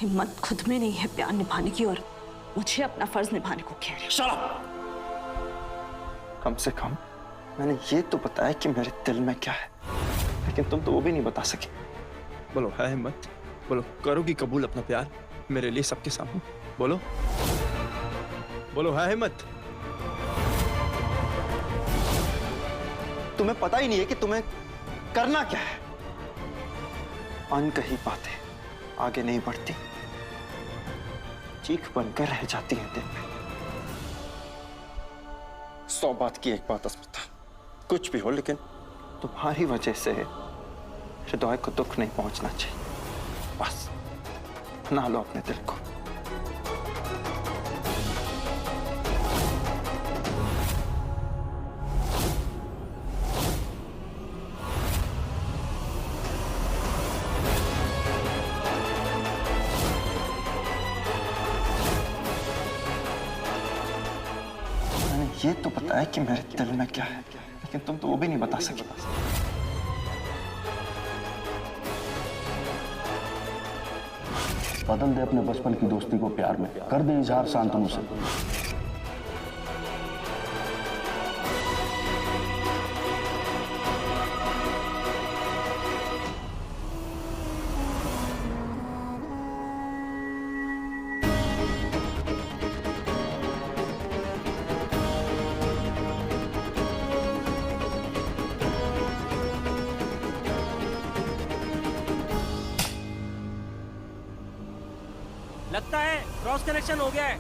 हिम्मत खुद में नहीं है प्यार निभाने की, और मुझे अपना फर्ज निभाने को कह रहे हो। Shut up! कम से कम मैंने ये तो बताया कि मेरे दिल में क्या है, लेकिन तुम तो वो भी नहीं बता सके। बोलो, है हिम्मत? बोलो, करोगी कबूल अपना प्यार मेरे लिए सबके सामने? बोलो बोलो, है हिम्मत? तुम्हें पता ही नहीं है कि तुम्हें करना क्या है। अनकही बातें आगे नहीं बढ़ती, चीख बनकर रह जाती हैं दिल में। 100 बात की एक बात अस्मिता, कुछ भी हो लेकिन तुम्हारी वजह से हृदय को दुख नहीं पहुंचना चाहिए। बस अपना लो अपने दिल को। ये तो बताया कि मेरे दिल में क्या है, लेकिन तुम तो वो भी नहीं बता सके। बदल दे अपने बचपन की दोस्ती को प्यार में, कर दे इजहार शांतनु से। लगता है क्रॉस कनेक्शन हो गया है।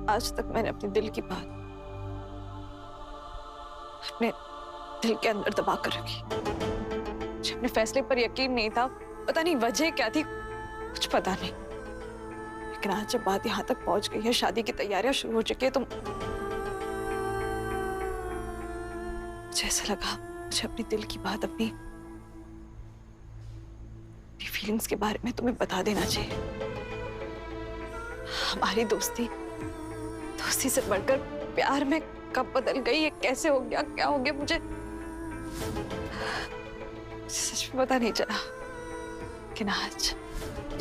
आज तक मैंने अपने दिल की बात अपने दिल के अंदर दबा कर रखी। मुझे अपने फैसले पर यकीन नहीं था, पता नहीं वजह क्या थी, कुछ पता नहीं। लेकिन आज जब बात यहाँ तक पहुंच गई है, शादी की तैयारियां शुरू हो चुकी है, तो मुझे ऐसा लगा मुझे अपने दिल की बात, अपनी फीलिंग्स के बारे में तुम्हें बता देना चाहिए। हमारी दोस्ती से बढ़कर प्यार में कब बदल गई, ये कैसे हो गया, क्या हो गया, मुझे सच में पता नहीं चला। लेकिन आज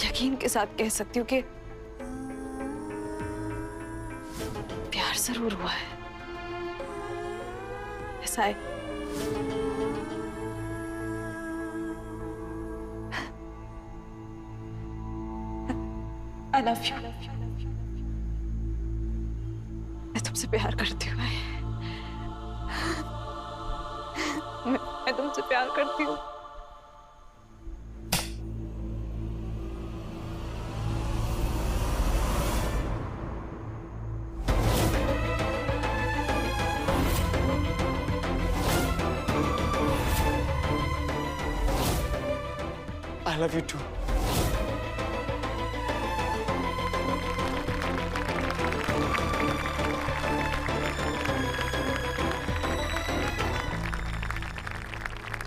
यकीन के साथ कह सकती हूँ कि प्यार जरूर हुआ है। ऐसा है I love you। मैं तुमसे प्यार करती हूँ। मैं तुमसे प्यार करती हूँ। I love you too।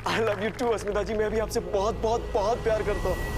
I love you too अस्मिता जी, मैं भी आपसे बहुत बहुत बहुत प्यार करता हूँ।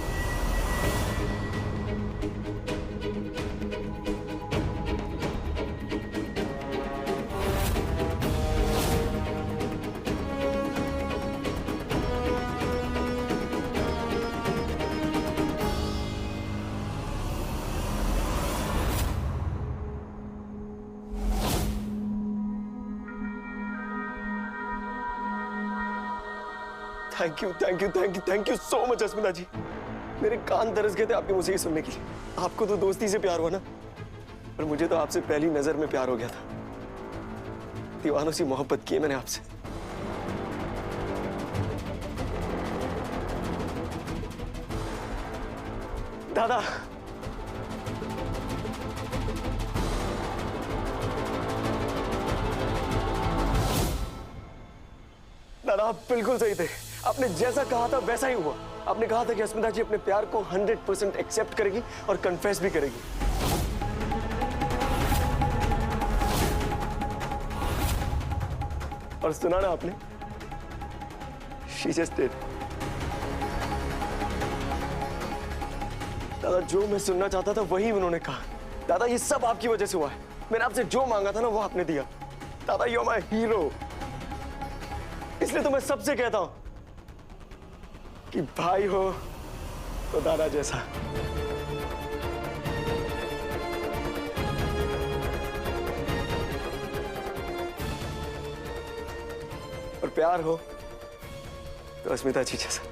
थैंक यू सो मच अस्मिता जी। मेरे कान तरस गए थे आपके मुझे ये सुनने के लिए। आपको तो दोस्ती से प्यार हुआ ना, पर मुझे तो आपसे पहली नजर में प्यार हो गया था। दीवानों सी मोहब्बत की है मैंने आपसे। दादा, दादा आप बिल्कुल सही थे। आपने जैसा कहा था वैसा ही हुआ। आपने कहा था कि अस्मिता जी अपने प्यार को 100% एक्सेप्ट करेगी और कन्फेस भी करेगी। और सुना ना आपने, शी जस्ट डिड। दादा जो मैं सुनना चाहता था वही उन्होंने कहा। दादा ये सब आपकी वजह से हुआ है। मैंने आपसे जो मांगा था ना वो आपने दिया। दादा यू आर माय हीरो। इसलिए तो मैं सबसे कहता हूं कि भाई हो तो दादा जैसा। और प्यार हो तो अस्मिता जी जैसा।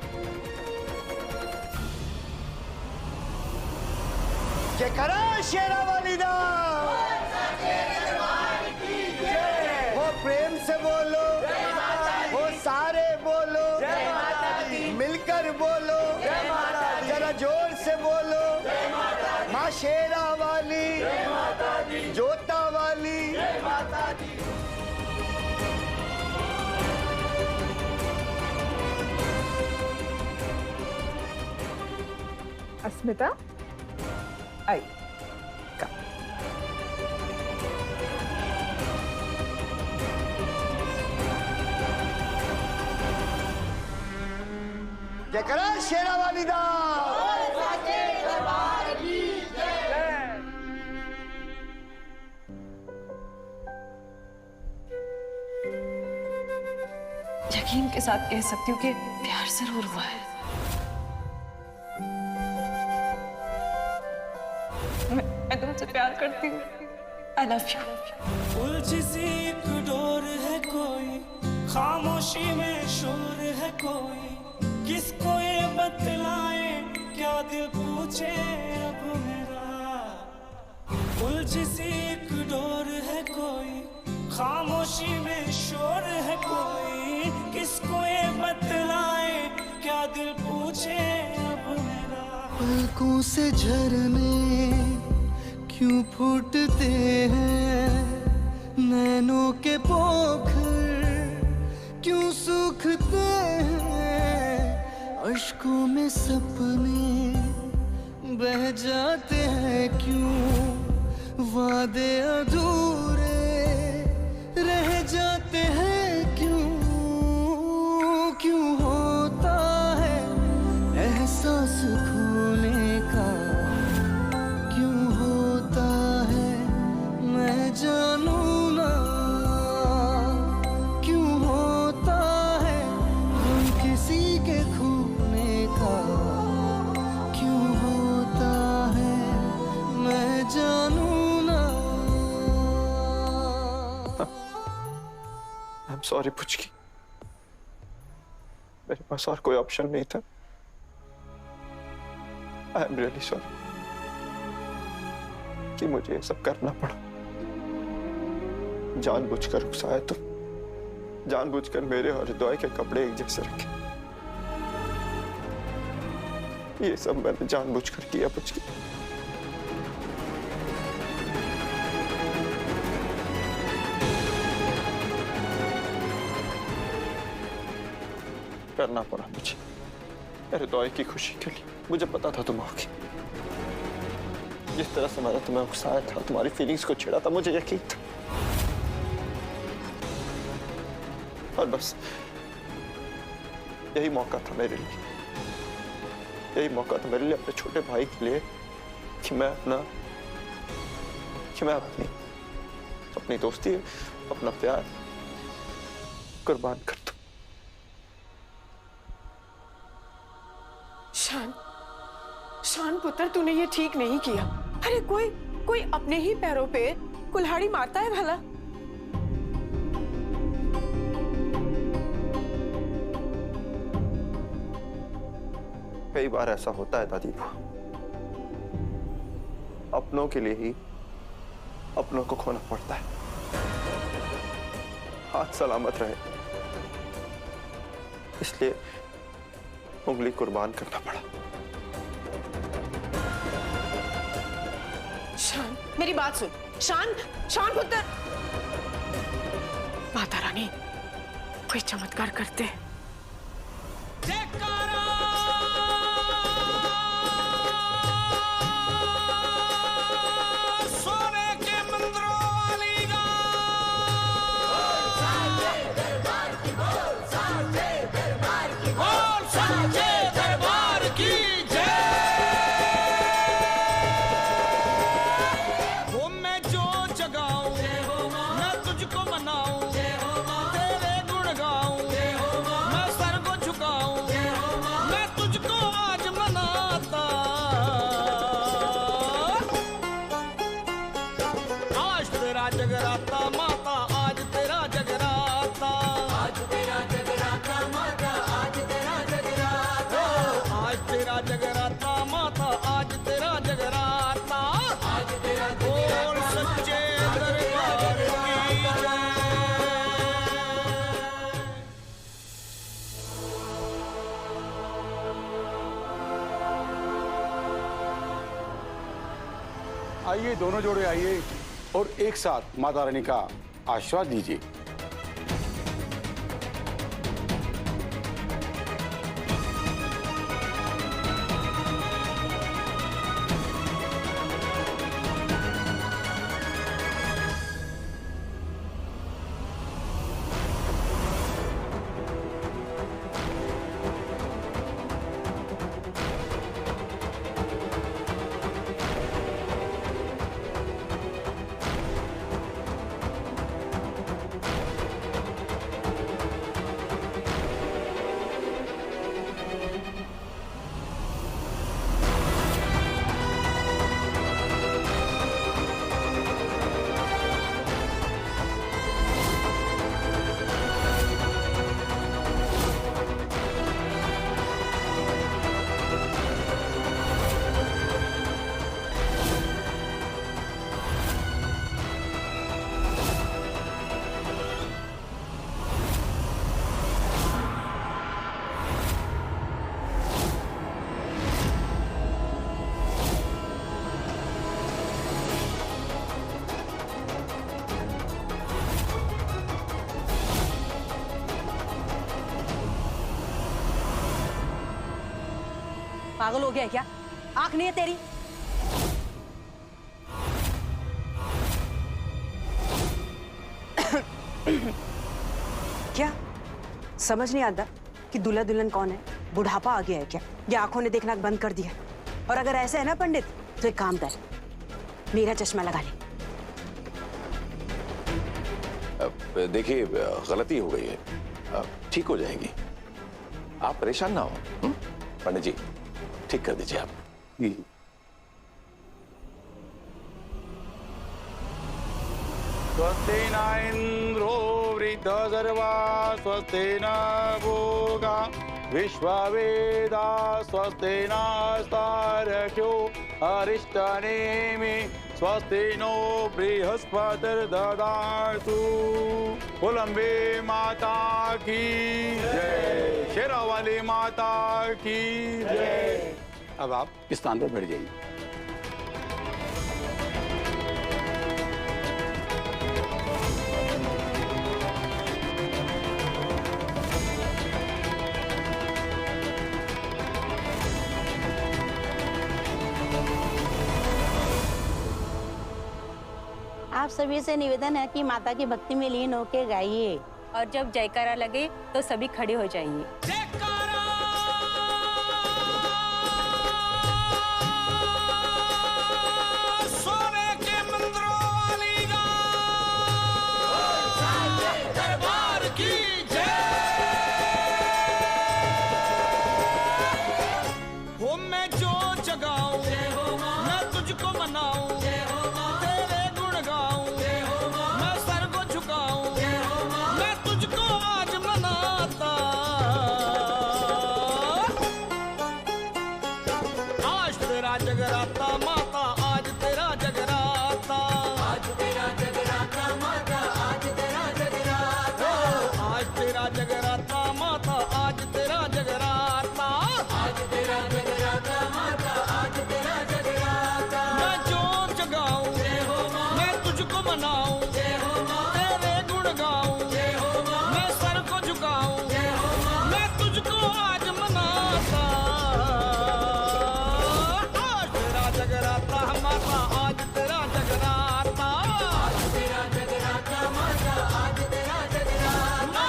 जय करा शेरा वाली दा। वो प्रेम से बोलो, वो सारे बोलो, मिलकर बोलो, जरा जोर से बोलो। माँ शेरा वाली, जोता वाली। अस्मिता आई जय करा शेरा वाली दा। यकीन के साथ कह सकती हूँ कि प्यार जरूर हुआ है। मैं तुमसे प्यार करती हूँ। I love you। उलझी सी एक डोर है कोई, खामोशी में शोर है कोई, किसको ये बतलाए क्या दिल पूछे अब मेरा। उलझी सी एक डोर है कोई, खामोशी में शोर है कोई, किसको ये बतलाए क्या दिल पूछे अब मेरा। पलकों से झरने क्यों फूटते हैं, नैनों के पोखर क्यों सूखते हैं, अश्कों में सपने बह जाते हैं क्यों, वादे अधूरे रह जाते हैं क्यों, क्यों होता है एहसास खोने का, क्यों होता है मैं जानू ना, क्यों होता है हम किसी के खोने का, क्यों होता है मैं जानू ना। I'm sorry पुचकी, मेरे पास और कोई ऑप्शन नहीं था। I am really sorry कि मुझे ये सब करना पड़ा। जानबूझकर उकसाया तुम, जानबूझकर मेरे और दुआई के कपड़े एक जैसे रखे। ये सब मैंने जानबूझकर किया पुचकी। करना पड़ा मुझे मेरे दुआई की खुशी के लिए। मुझे पता था तुम आओगी। जिस तरह से मैंने तुम्हें उकसाया था, तुम्हारी फीलिंग्स को छेड़ा था, मुझे यकीन था। और बस यही मौका था मेरे लिए, यही मौका था मेरे लिए अपने छोटे भाई के लिए कि मैं अपनी दोस्ती, अपना प्यार कुर्बान कर दूं। शान पुत्र, तूने ये ठीक नहीं किया। अरे कोई अपने ही पैरों पे कुल्हाड़ी मारता है भला? कई बार ऐसा होता है दादी बुआ, अपनों के लिए ही अपनों को खोना पड़ता है। हाथ सलामत रहे इसलिए उंगली कुर्बान करना पड़ा। शान, मेरी बात सुन। शान पुत्र, माता रानी कोई चमत्कार करते हैं। सोने के मंदिरों वाली गा। बोल सच्चे दरबार की जय। तेरा जगराता माता आज तेरा जगराता, आज तेरा बोल सच्चे दरबार की जय। आइए दोनों जोड़े आइए और एक साथ माता रानी का आशीर्वाद दीजिए। पागल हो गया है क्या? आंख नहीं है तेरी? क्या समझ नहीं आता कि दूल्हा दुल्हन कौन है? बुढ़ापा आ गया है क्या? या आंखों ने देखना बंद कर दिया? और अगर ऐसे है ना पंडित, तो एक काम कर, मेरा चश्मा लगा ले। देखिए गलती हो गई है, ठीक हो जाएगी, आप परेशान ना हो। पंडित जी ठीक कर दीजिए आप। स्वस्ति न इंद्रो वृद्धसर्वा स्वस्ति न भोगा विश्ववेदा स्वस्ति नस्तारक्ष्यो अरिष्टनेमि स्वस्ति नो बृहस्पतिर्ददातु। कोलंबे माता की जय, शेरावाली माता की जय। अब आप इस स्थान पर बैठ जाइए। आप सभी से निवेदन है कि माता की भक्ति में लीन होकर गाइए और जब जयकारा लगे तो सभी खड़े हो जाइए। सोने के मंदिरों वाली दरबार की जय। हो मैं जो जगाऊं मैं तुझको मनाऊं, जगराता माता आज तेरा जगराता, आज तेरा जगराता माता आज तेरा जगराता, आज तेरा जगराता माता आज तेरा जगराता, आज तेरा जगराता माता आज तेरा जगराता। मैं जो जगाऊं मैं तुझको मनाऊं, तेरे गुण गाऊं, मैं सर को झुकाऊं, मैं तुझको आज मनाता। जगराता माता आज तेरा जगराता, आज तेरा जगराता माता आज तेरा जगराता,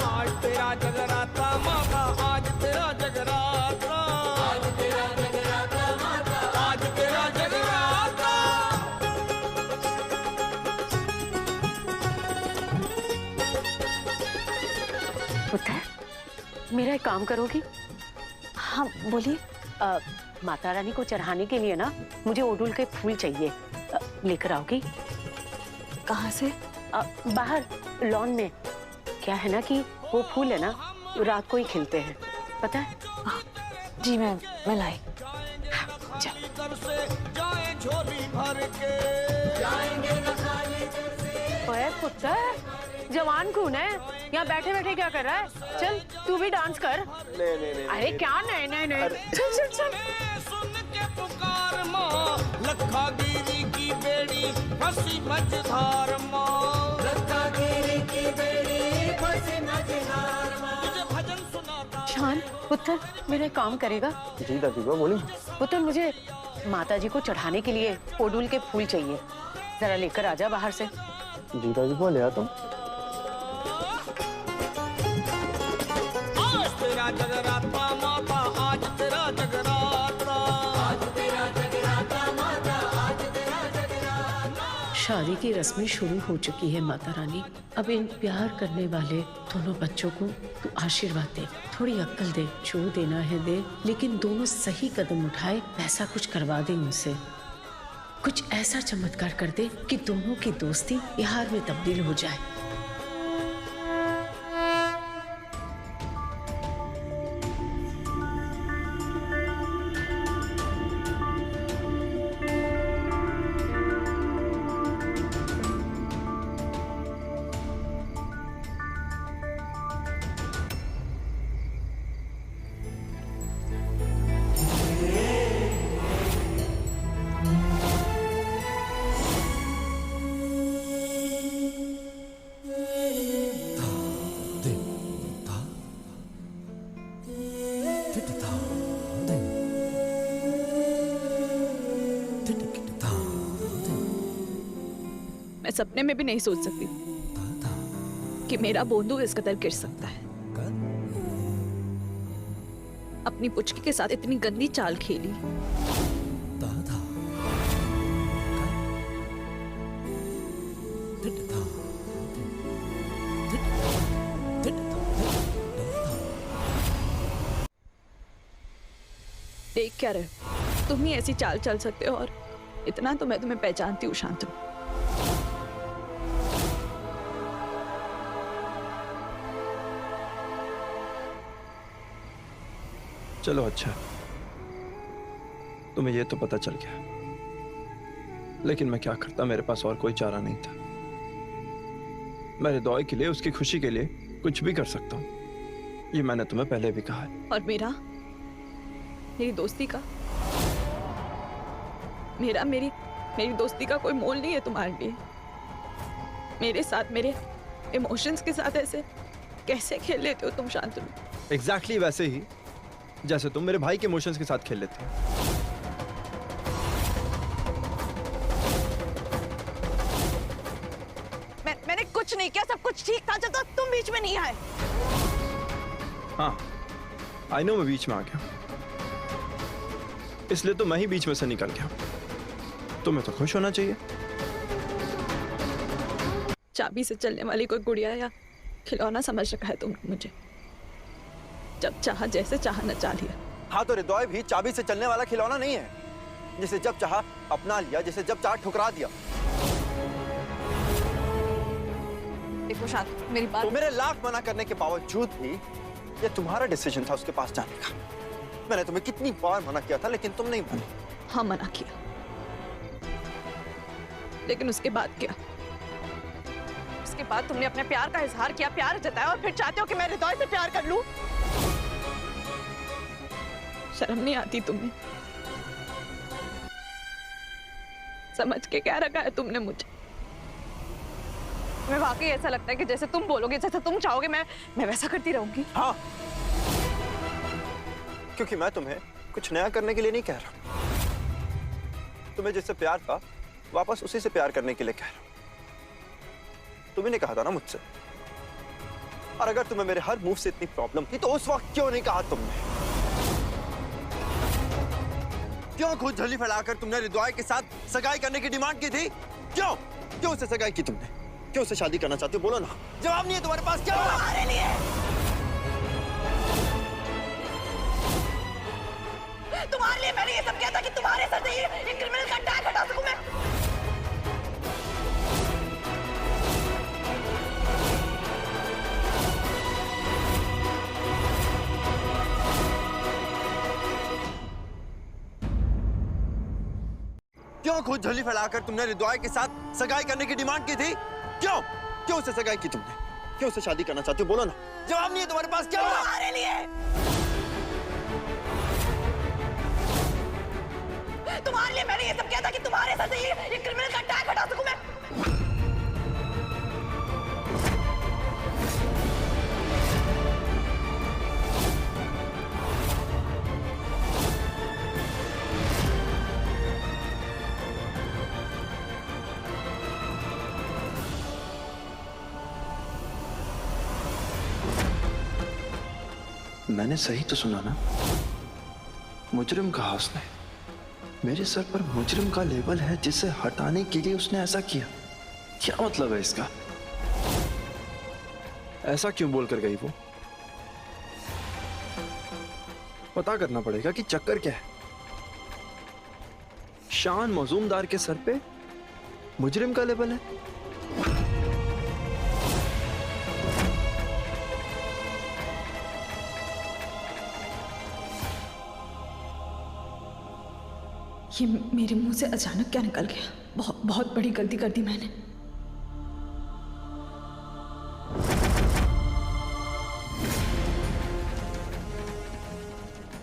आज तेरा जगराता माता आज तेरा जगराता, आज तेरा जगराता माता आज तेरा जगराता। पुत्र, मेरा एक काम करोगी? हाँ बोलिए। माता रानी को चढ़ाने के लिए ना मुझे ओडुल के फूल चाहिए, लेकर आओगी? कहाँ से? बाहर लॉन में। क्या है ना कि वो फूल है ना रात को ही खिलते हैं, पता है? जी मैं लाई। ओए पुत्र, जवान कौन है? यहाँ बैठे बैठे क्या कर रहा है? चल तू भी डांस कर। नहीं अरे क्या नहीं नहीं नहीं, चल चल चल। सुन के पुकार माँ, लखागिरी की बेड़ी फंसी मझधार माँ, लखागिरी की बेड़ी फंसी मझधार माँ। तुझे भजन सुनाता। शान पुत्र, मेरा एक काम करेगा? जी दादी माँ बोली। पुत्र मुझे माता जी को चढ़ाने के लिए पोडूल के फूल चाहिए, जरा लेकर आजा बाहर से। जी दादी माँ ले आता हूँ। आज तेरा जगराता माता, आज तेरा जगराता, आज तेरा जगराता माता, आज तेरा जगराता। शादी की रस्में शुरू हो चुकी है माता रानी। अब इन प्यार करने वाले दोनों बच्चों को तू आशीर्वाद दे, थोड़ी अक्ल दे, जो देना है दे, लेकिन दोनों सही कदम उठाए, ऐसा कुछ करवा दे उनसे। कुछ ऐसा चमत्कार कर दे कि दोनों की दोस्ती प्यार में तब्दील हो जाए। मैं सपने में भी नहीं सोच सकती कि मेरा बोंदू इस कदर गिर सकता है। अपनी पुचकी के साथ इतनी गंदी चाल खेली। देख क्या रहे हो? तुम ही ऐसी चाल चल सकते हो, और इतना तो मैं तुम्हें पहचानती हूँ शांतनु। चलो अच्छा, तुम्हें ये तो पता चल गया, लेकिन मैं क्या करता, मेरे पास और कोई चारा नहीं था। मेरे दौई के लिए, उसकी खुशी के लिए कुछ भी कर सकता हूँ, ये मैंने तुम्हें पहले भी कहा है। और मेरी दोस्ती का, मेरी दोस्ती का कोई मोल नहीं है तुम्हारे लिए। मेरे साथ, मेरे इमोशंस के साथ ऐसे कैसे खेल लेते हो तुम शांतनु? एग्जैक्टली वैसे ही जैसे तुम मेरे भाई के इमोशंस के साथ खेल लेते हो। मैंने कुछ नहीं किया, सब कुछ ठीक था जब तक तुम बीच में नहीं आए। हाँ, आई नो मैं बीच में आ गया, इसलिए तो मैं ही बीच में से निकल गया। तुम्हें तो खुश होना चाहिए। चाबी से चलने वाली कोई गुड़िया या खिलौना समझ रखा है तुमने मुझे। जब चाहा जैसे चाहा नचा लिया। हाँ तो हृदय भी चाबी से चलने वाला खिलौना नहीं है, जिसे जब चाहा अपना लिया, जिसे जब चाहा ठुकरा दिया। देखो शांत, मेरी बात। तो मेरे लाख मना करने के बावजूद भी ये तुम्हारा डिसीजन था उसके पास जाने का। मैंने तुम्हें कितनी बार मना किया था, लेकिन तुम नहीं मानी। हाँ मना किया, लेकिन उसके बाद क्या? उसके बाद तुमने अपने प्यार का इजहार किया, प्यार जताया, और फिर चाहते हो कि मैं हृदय से प्यार कर लूं? शर्म नहीं आती तुम्हें? समझ के क्या रखा है तुमने मुझे? तुम्हें वाकई ऐसा लगता है कि जैसे तुम बोलोगे, जैसे तुम चाहोगे, मैं वैसा करती रहूंगी? हाँ, क्योंकि मैं तुम्हें कुछ नया करने के लिए नहीं कह रहा। तुम्हें जिससे प्यार था, वापस उसी से प्यार करने के लिए कह रहा हूं। तुम्ही ने कहा था ना मुझसे, और अगर तुम्हें मेरे हर मूव से इतनी प्रॉब्लम थी, तो उस वक्त क्यों नहीं कहा तुमने? क्यों खुद झोली फैलाकर तुमने हृदय के साथ सगाई करने की डिमांड की थी? क्यों क्यों उससे सगाई की तुमने? क्यों उससे शादी करना चाहते हो? बोलो ना, जवाब नहीं है तुम्हारे पास। क्या तुम्हारे लिए? तुम्हारे लिए मैंने ये सब किया था कि तुम्हारे साथ ये क्रिमिनल का टैग हटा सकूं मैं। क्यों खुद झोली फैलाकर तुमने रिद्वाई के साथ सगाई करने की डिमांड की थी? क्यों क्यों उससे सगाई की तुमने? क्यों उससे शादी करना चाहती हो? बोलो ना, जवाब नहीं है तुम्हारे पास? क्या तुम्हारे लिए मैंने ये सब किया था कि तुम्हारे साथ ये क्रिमिनल का टैग हटा सकूं मैं। मैंने सही तो सुना ना? मुजरिम कहा उसने। मेरे सर पर मुजरिम का लेबल है जिसे हटाने के लिए उसने ऐसा किया। क्या मतलब है इसका? ऐसा क्यों बोलकर गई वो? पता करना पड़ेगा कि चक्कर क्या है। शान मजूमदार के सर पे मुजरिम का लेबल है। ये मेरे मुंह से अचानक क्या निकल गया? बहुत बड़ी गलती कर दी मैंने।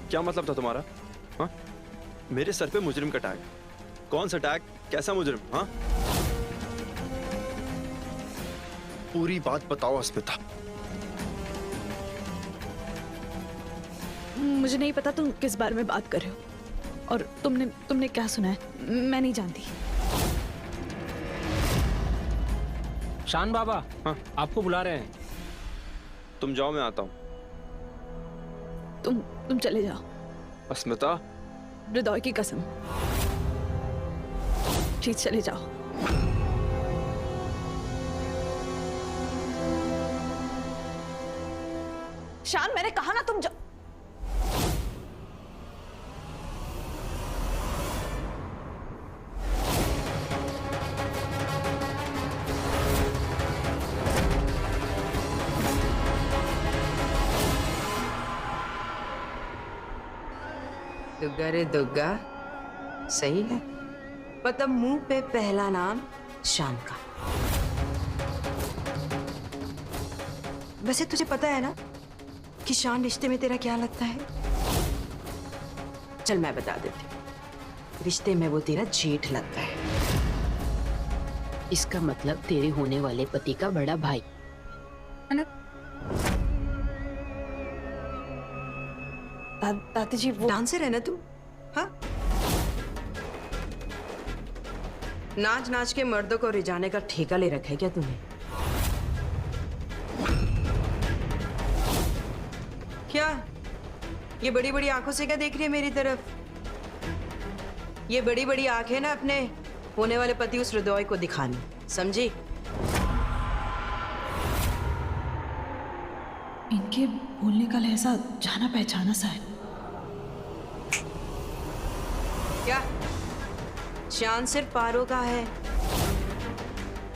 क्या मतलब था तुम्हारा? हाँ? मेरे सर पे मुजरिम का टैग? कौन सा टैग? कैसा मुजरिम? हाँ? पूरी बात बताओ अस्मिता। मुझे नहीं पता तुम किस बारे में बात कर रहे हो और तुमने क्या सुना है, मैं नहीं जानती। शान बाबा, हाँ? आपको बुला रहे हैं। तुम जाओ, मैं आता हूं। तुम चले जाओ। अस्मिता, हृदय की कसम, प्लीज चले जाओ। शान, मैंने कहा ना तुम जाओ। दुग्गा रे दुग्गा, सही है। मतलब मुंह पे पहला नाम शान का। वैसे तुझे पता है ना कि शान रिश्ते में तेरा क्या लगता है? चल मैं बता देती हूँ। रिश्ते में वो तेरा जेठ लगता है। इसका मतलब तेरे होने वाले पति का बड़ा भाई है ना? दादी जी, वो डांसर है ना तू? हाँ, नाच नाच के मर्दों को रिझाने का ठेका ले रखा है क्या तूने? क्या ये बड़ी बड़ी आंखों से क्या देख रही है मेरी तरफ? ये बड़ी बड़ी आंखें ना अपने होने वाले पति उस हृदय को दिखानी, समझी? इनके बोलने का लहजा जाना पहचाना सा है। क्या शान सिर्फ पारो का है?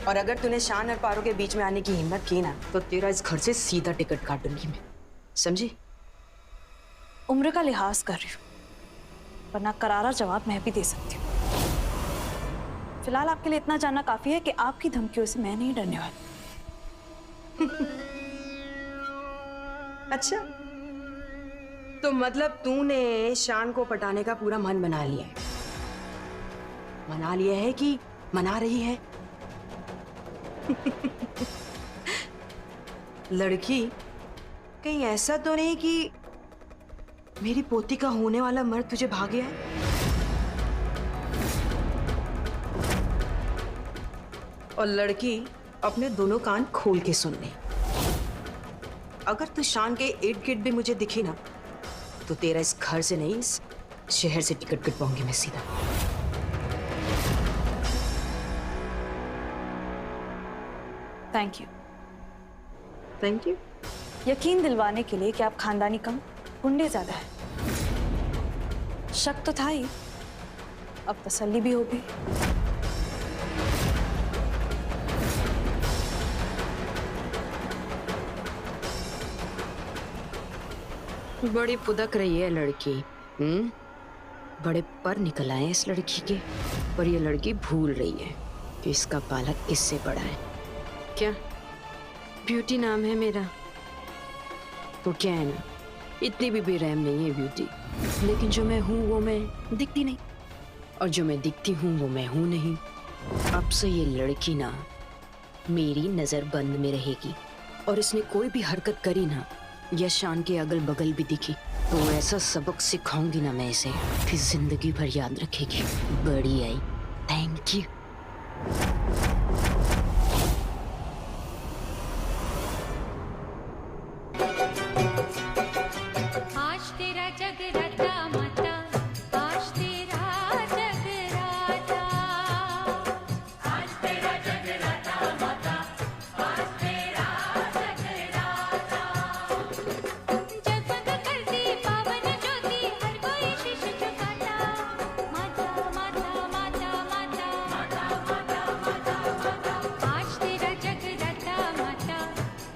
और अगर तूने शान और पारो के बीच में आने की हिम्मत की ना, तो तेरा इस घर से सीधा टिकट काटूंगी मैं, समझी? उम्र का लिहाज कर रही हूँ, वरना करारा जवाब मैं भी दे सकती हूँ। फिलहाल आपके लिए इतना जानना काफी है कि आपकी धमकियों से मैं नहीं डरने वाली। अच्छा, तो मतलब तूने शान को पटाने का पूरा मन बना लिया है? मना लिया है कि मना रही है? लड़की, कहीं ऐसा तो नहीं कि मेरी पोती का होने वाला मर्द तुझे भाग गया है? और लड़की, अपने दोनों कान खोल के सुन ले। अगर तू शान के इर्द गिर्द भी मुझे दिखी ना, तो तेरा इस घर से नहीं, इस शहर से टिकट कटवाऊंगी मैं सीधा। Thank you. Thank you. यकीन दिलवाने के लिए कि आप खानदानी कम गुंडे ज्यादा है। शक तो था ही, अब तसल्ली भी होगी। बड़ी पुदक रही है लड़की। बड़े पर निकल आए इस लड़की के। पर ये लड़की भूल रही है कि इसका बालक इससे बड़ा है। क्या ब्यूटी नाम है मेरा? तो क्या है ना, इतनी भी बेरहम नहीं है ब्यूटी, लेकिन जो मैं हूँ वो मैं दिखती नहीं, और जो मैं दिखती हूँ वो मैं हूँ नहीं। अब से ये लड़की ना मेरी नजर बंद में रहेगी, और इसने कोई भी हरकत करी ना या शान के अगल बगल भी दिखी तो ऐसा सबक सिखाऊंगी ना मैं इसे कि जिंदगी भर याद रखेगी। बड़ी आई। Thank you. आज तेरा जगराता माता, आज तेरा जगराता, आज तेरा जगराता माता, आज तेरा जगराता। जगमग करती पावन ज्योति, हर कोई शीश झुकाता। माता माता माता माता माता माता माता माता। आज तेरा जगराता माता,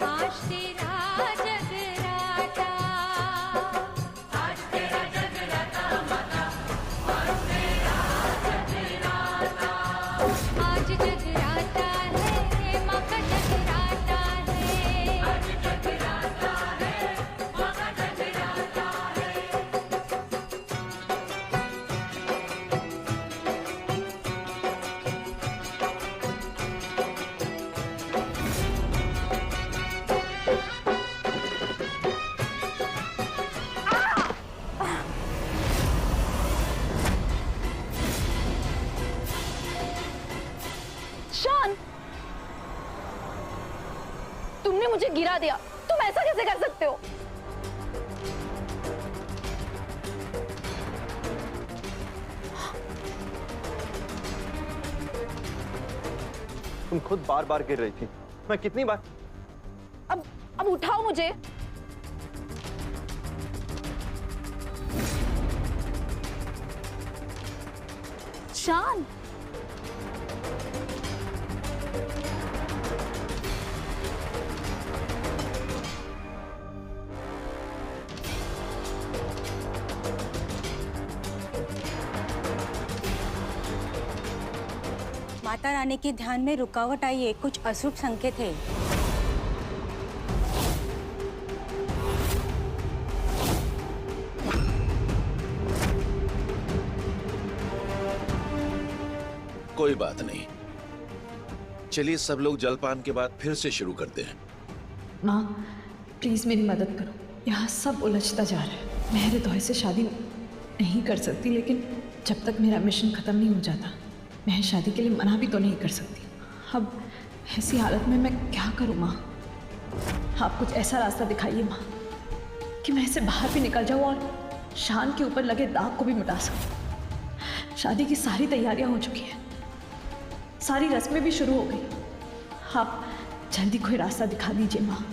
आज तेरा जगराता, आज तेरा जगराता माता, आज तेरा जगराता। आज जगराता है माँ का जगराता है, आज जगराता है माँ का जगराता है। शान, तुमने मुझे गिरा दिया। तुम ऐसा कैसे कर सकते हो? तुम खुद बार बार गिर रही थी। मैं कितनी बार? अब उठाओ मुझे। शान, माता रानी के ध्यान में रुकावट आई है, कुछ अशुभ संकेत है। कोई बात नहीं, चलिए सब लोग जलपान के बाद फिर से शुरू करते हैं। माँ प्लीज मेरी मदद करो, यहाँ सब उलझता जा रहा है। मैं हृदय से शादी नहीं कर सकती, लेकिन जब तक मेरा मिशन खत्म नहीं हो जाता मैं शादी के लिए मना भी तो नहीं कर सकती। अब ऐसी हालत में मैं क्या करूँ माँ? आप कुछ ऐसा रास्ता दिखाइए माँ कि मैं इससे बाहर भी निकल जाऊँ और शान के ऊपर लगे दाग को भी मिटा सकूँ। शादी की सारी तैयारियां हो चुकी हैं, सारी रस्में भी शुरू हो गई। आप जल्दी कोई रास्ता दिखा दीजिए माँ।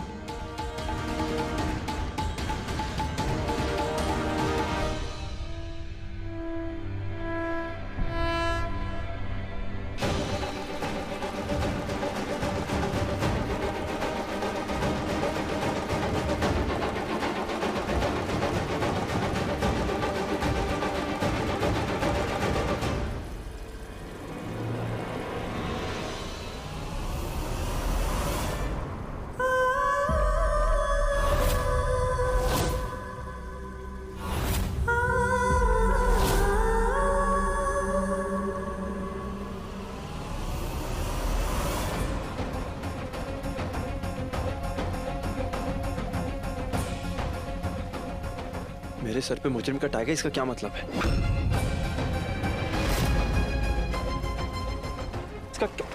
मेरे सर पे मुजरिम का टैग है, इसका क्या मतलब है? इसका क्या?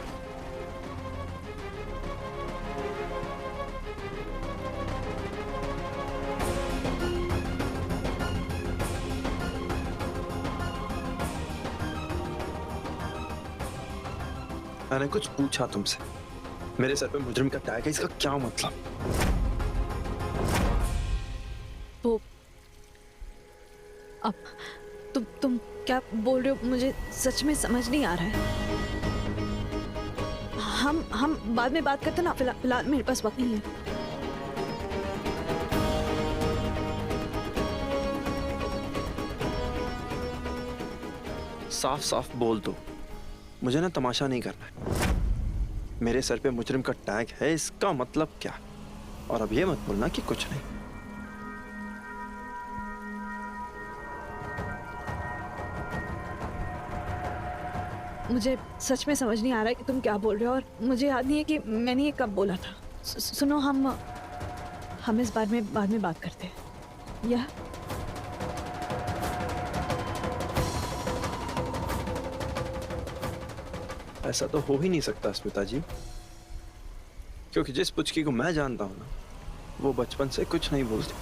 मैंने कुछ पूछा तुमसे, मेरे सर पे मुजरिम का टैग है, इसका क्या मतलब? वो अब तुम क्या बोल रहे हो? मुझे सच में समझ नहीं आ रहा है। हम बाद में बात करते ना, फिलहाल मेरे पास वक्त नहीं है। साफ साफ बोल दो, मुझे ना तमाशा नहीं करना है। मेरे सर पे मुजरिम का टैग है, इसका मतलब क्या? और अब ये मत बोलना कि कुछ नहीं। मुझे सच में समझ नहीं आ रहा है कि तुम क्या बोल रहे हो, और मुझे याद नहीं है कि मैंने ये कब बोला था। सुनो, हम इस बारे में बाद में बात करते हैं। या ऐसा तो हो ही नहीं सकता स्मिता जी, क्योंकि जिस पुचकी को मैं जानता हूं ना, वो बचपन से कुछ नहीं बोलती।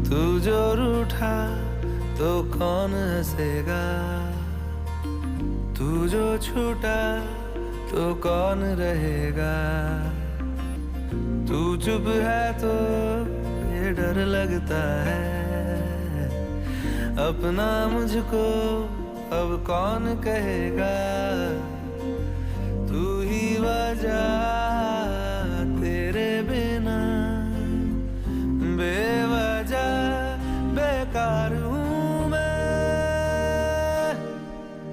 तू जो रूठा तो कौन हंसेगा, तू जो छूटा तो कौन रहेगा। तू चुप है तो ये डर लगता है, अपना मुझको अब कौन कहेगा। तू ही वजह, तेरे बिना बेवजह बेकार हूँ मैं,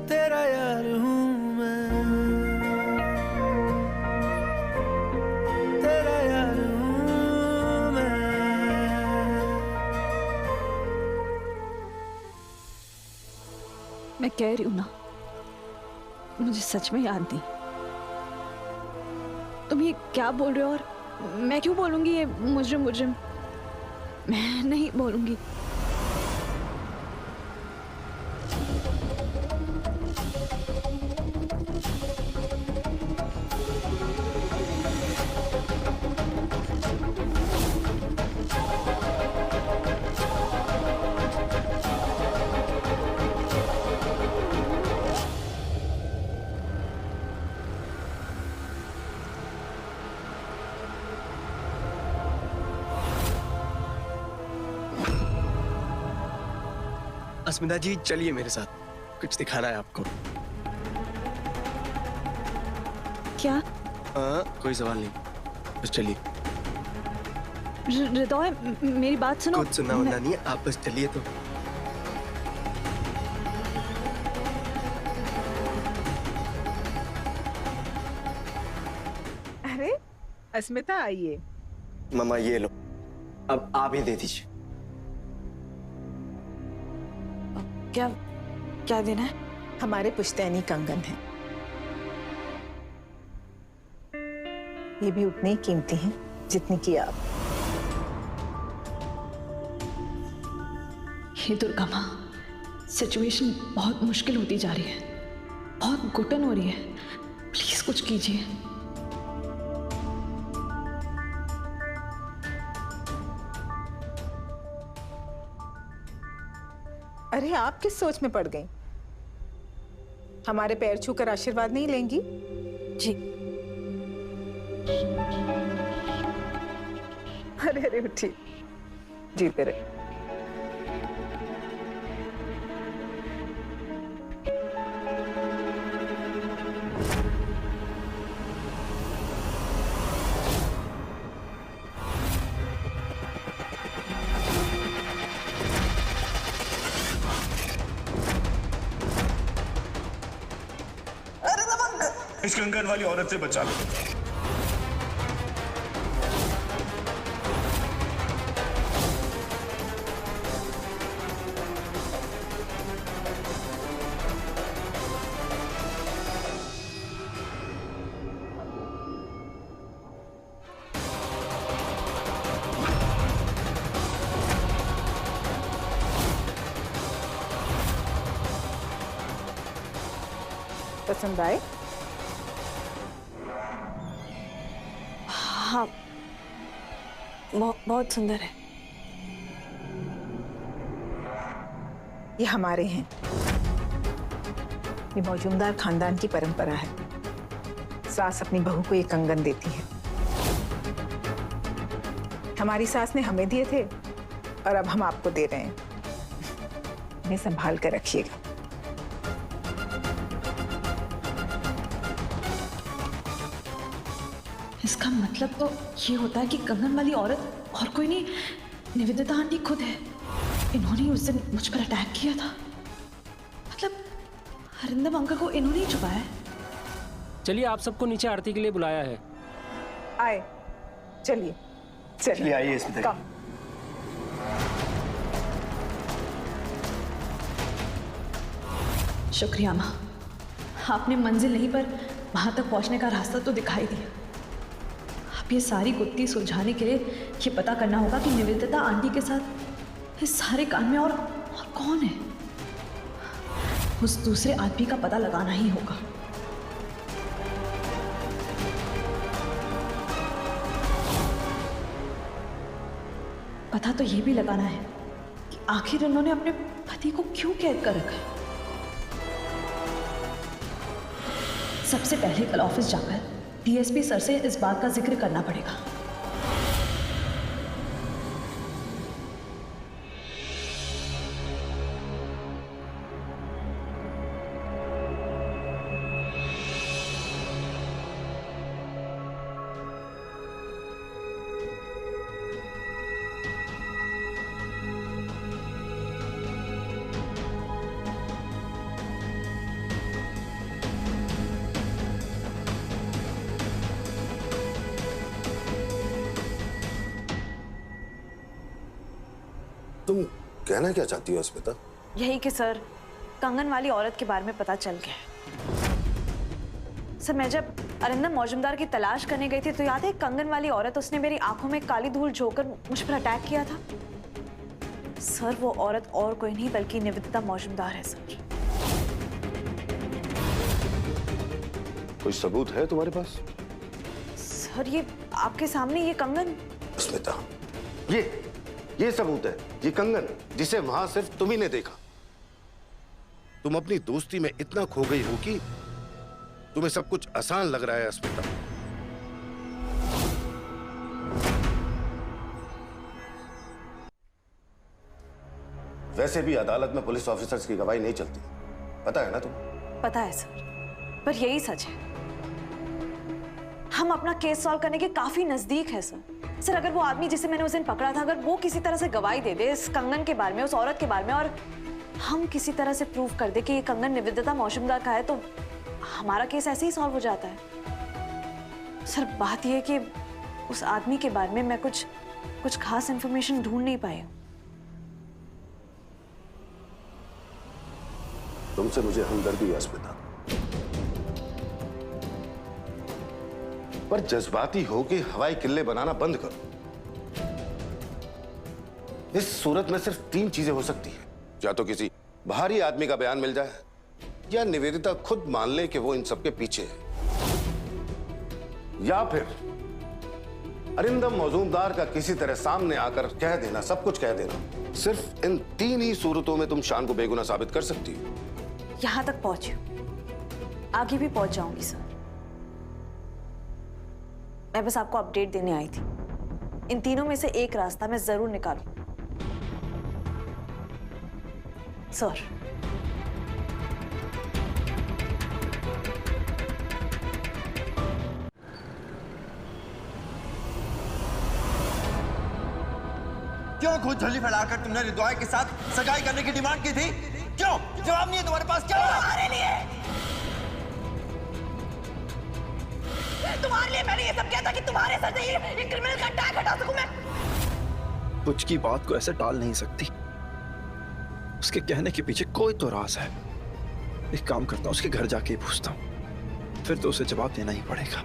तेरा यार हूँ मैं, तेरा यार हूँ मैं। मैं कह रही हूं ना, मुझे सच में याद नहीं। तुम ये क्या बोल रहे हो? और मैं क्यों बोलूंगी ये मुजरिम मुजरिम? मैं नहीं बोलूंगी। अस्मिता जी चलिए मेरे साथ, कुछ दिखाना है आपको। क्या? कोई सवाल नहीं, बस चलिए। हृदय, मेरी बात सुनो। कुछ सुनना होना नहीं है, आप बस चलिए तो। अरे अस्मिता आइए। मामा ये लो, अब आप ही दे दीजिए। क्या क्या देना है? हमारे पुश्तैनी कंगन है, ये भी उतने ही कीमती हैं जितनी की आप। हे दुर्गा माँ, सिचुएशन बहुत मुश्किल होती जा रही है, बहुत घुटन हो रही है, प्लीज कुछ कीजिए। अरे आप किस सोच में पड़ गई? हमारे पैर छूकर आशीर्वाद नहीं लेंगी? जी। अरे अरे उठिए, जीते रहे। इस कंगन वाली औरत से बचा लो। पसंद आए? हाँ, बहुत सुंदर है। ये हमारे हैं, ये मौजूमदार खानदान की परंपरा है। सास अपनी बहू को ये कंगन देती है। हमारी सास ने हमें दिए थे और अब हम आपको दे रहे हैं। इन्हें संभाल कर रखिएगा। इसका मतलब तो ये होता है कि कंगन वाली औरत और कोई नहीं, निवेदिता आंटी खुद है। इन्होंने उस दिन मुझ पर अटैक किया था। मतलब अरिंदम अंकल को इन्होंने ही छुपाया है। चलिए, आप सबको नीचे आरती के लिए बुलाया है। आए, चलिए चलिए आइए इसमें। कम। शुक्रिया माँ, आपने मंजिल नहीं पर वहां तक पहुंचने का रास्ता तो दिखाई दिया। अब ये सारी गुत्थी सुलझाने के लिए ये पता करना होगा कि निवेदिता आंटी के साथ इस सारे कांड में और कौन है। उस दूसरे आदमी का पता लगाना ही होगा। पता तो ये भी लगाना है कि आखिर उन्होंने अपने पति को क्यों कैद कर रखा है। सबसे पहले कल ऑफिस जाकर डीएसपी सर से इस बात का जिक्र करना पड़ेगा। तुम कहना क्या चाहती हो अस्मिता? यही कि सर, कंगन वाली औरत के बारे में पता चल गया है। सर, मैं जब अरिंदम मौजूमदार की तलाश करने गई थी तो याद है कंगन वाली औरत, उसने मेरी आंखों में काली धूल झोंककर मुझ पर अटैक किया था। सर, वो औरत और कोई नहीं बल्कि निवेदिता मौजूमदार है सर। कोई सबूत है तुम्हारे पास? सर, ये आपके सामने ये कंगन। अस्मिता, ये सबूत है, ये कंगन जिसे वहां सिर्फ तुम ही ने देखा। तुम अपनी दोस्ती में इतना खो गई हो कि तुम्हें सब कुछ आसान लग रहा है अस्मिता। वैसे भी अदालत में पुलिस ऑफिसर्स की गवाही नहीं चलती, पता है ना तुम्हें? पता है सर, पर यही सच है। हम अपना केस सॉल्व करने के काफी नजदीक है सर। सर, अगर वो आदमी जिसे मैंने उस दिन पकड़ा था, अगर वो किसी तरह से गवाही दे दे इस कंगन के बारे में, उस औरत के बारे में, और हम किसी तरह से प्रूव कर दे कि ये कंगन निवेदिता मौजूमदार का है, तो हमारा केस ऐसे ही सॉल्व हो जाता है। सर, बात यह है कि उस आदमी के बारे में मैं कुछ खास इंफॉर्मेशन ढूंढ नहीं पाई हूँ। तुमसे मुझे हमदर्दी है अस्मिता, पर जज्बाती होके हवाई किल्ले बनाना बंद करो। इस सूरत में सिर्फ 3 चीजें हो सकती हैं। या तो किसी बाहरी आदमी का बयान मिल जाए, या निवेदिता खुद मान ले कि वो इन सबके पीछे है, या फिर अरिंदम मौजूमदार का किसी तरह सामने आकर कह देना, सब कुछ कह देना। सिर्फ इन 3 ही सूरतों में तुम शान को बेगुनाह साबित कर सकती हो। यहां तक पहुंची हूं, आगे भी पहुंच जाऊंगी सर। मैं बस आपको अपडेट देने आई थी। इन तीनों में से एक रास्ता मैं जरूर निकालूं सर। क्यों खुद झोली फैलाकर तुमने रिद्वाय के साथ सगाई करने की डिमांड की थी? क्यों? जवाब नहीं है तुम्हारे पास। क्यों? तुम्हारे लिए मैंने ये सब किया था कि तुम्हारे सर से ये क्रिमिनल का टैग हटा सकूं मैं। कुछ की बात को ऐसे टाल नहीं सकती। उसके कहने के पीछे कोई तो राज है। एक काम करता हूं, उसके घर जाके ही पूछता हूं, फिर तो उसे जवाब देना ही पड़ेगा।